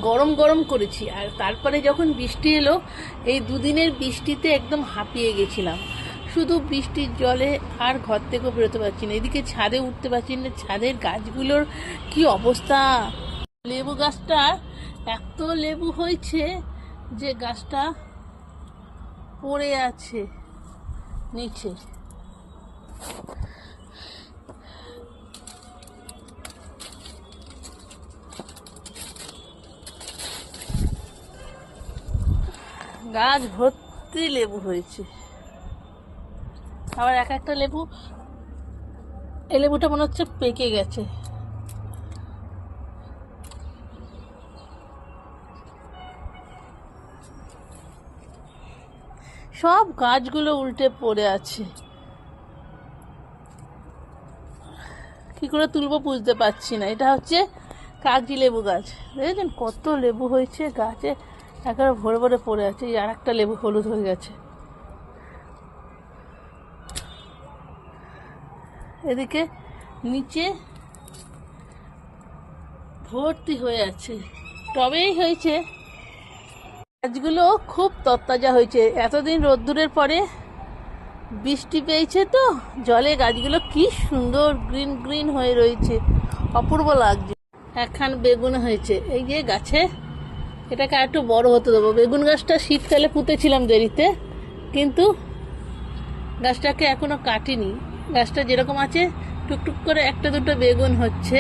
গরম গরম করেছি, আর তারপরে যখন বৃষ্টি এলো, এই দুদিনের বৃষ্টিতে একদম হাঁপিয়ে গেছিলাম। শুধু বৃষ্টির জলে আর ঘর থেকেও বেরোতে পারছি না, এদিকে ছাদে উঠতে পারছি না। ছাদের গাছগুলোর কি অবস্থা! লেবু গাছটা এত লেবু হয়েছে যে গাছটা পড়ে আছে নিচে। গাছ ভর্তি লেবু হয়েছে। আবার এক একটা লেবু, এই লেবুটা মনে হচ্ছে পেকে গেছে। সব গাছগুলো উল্টে পড়ে আছে, কি করে তুলবো বুঝতে পারছি না। এটা হচ্ছে কাগজি লেবু গাছ, দেখেছেন কত লেবু হয়েছে গাছে, একেবারে ভরে ভরে পড়ে আছে। এই আর একটা লেবু হলুদ হয়ে গেছে। এদিকে নিচে ভর্তি হয়ে আছে, টবেই হয়েছে। গাছগুলো খুব তরতাজা হয়েছে, এতদিন রোদ্দুরের পরে বৃষ্টি পেয়েছে তো জলে গাছগুলো কি সুন্দর গ্রিন গ্রিন হয়ে রয়েছে, অপূর্ব লাগছে। একখান বেগুন হয়েছে এই যে গাছে, এটাকে আর একটু বড় হতে দেবো। বেগুন গাছটা শীতকালে পুঁতেছিলাম দেরিতে, কিন্তু গাছটাকে এখনো কাটিনি। গাছটা যেরকম আছে টুকটুক করে একটা দুটো বেগুন হচ্ছে,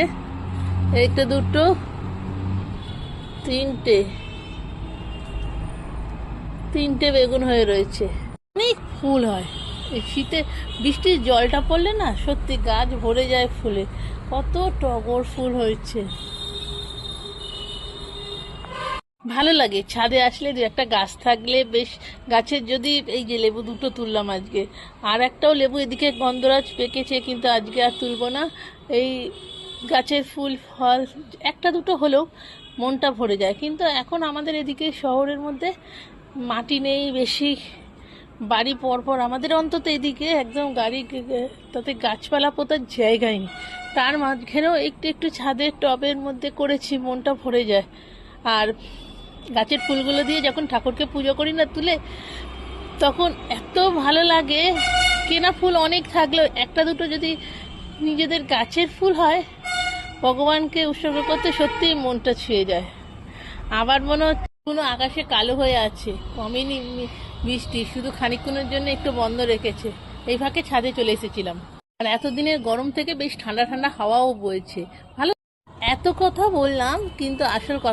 এইটা দুটো, তিনটে বেগুন হয়ে রয়েছে। অনেক ফুল হয় এই শীতে, বৃষ্টির জলটা পড়লে না সত্যি গাছ ভরে যায় ফুলে। কত টগর ফুল হয়েছে, ভালো লাগে। ছাদে আসলে দু একটা গাছ থাকলে বেশ। গাছের যদি এই যে লেবু দুটো তুললাম আজকে, আর একটাও লেবু এদিকে গন্ধরাজ পেকেছে, কিন্তু আজকে আর তুলব না। এই গাছের ফুল ফল একটা দুটো হলেও মনটা ভরে যায়। কিন্তু এখন আমাদের এদিকে শহরের মধ্যে মাটি নেই বেশি, বাড়ি পরপর আমাদের অন্তত এদিকে একদম গাড়ি, তাতে গাছপালা পোতার জায়গায় নেই। তার মাঝখানেও একটু একটু ছাদের টবের মধ্যে করেছি, মনটা ভরে যায়। আর গাছের ফুলগুলো দিয়ে যখন ঠাকুরকে পুজো করি না তুলে, তখন এত ভালো লাগে। কেনা ফুল অনেক থাকলেও একটা দুটো যদি নিজেদের গাছের ফুল হয়, ভগবানকে উৎসর্গ করতে সত্যিই মনটা ছুঁয়ে যায়। আবার মনে হচ্ছে কোনো আকাশে কালো হয়ে আছে, কমেনি বৃষ্টি, শুধু খানিকক্ষণের জন্য একটু বন্ধ রেখেছে। এই ফাঁকে ছাদে চলে এসেছিলাম, আর এতদিনের গরম থেকে বেশ ঠান্ডা ঠান্ডা হাওয়াও বইছে, ভালো। এত কথা বললাম, কিন্তু আসল কথা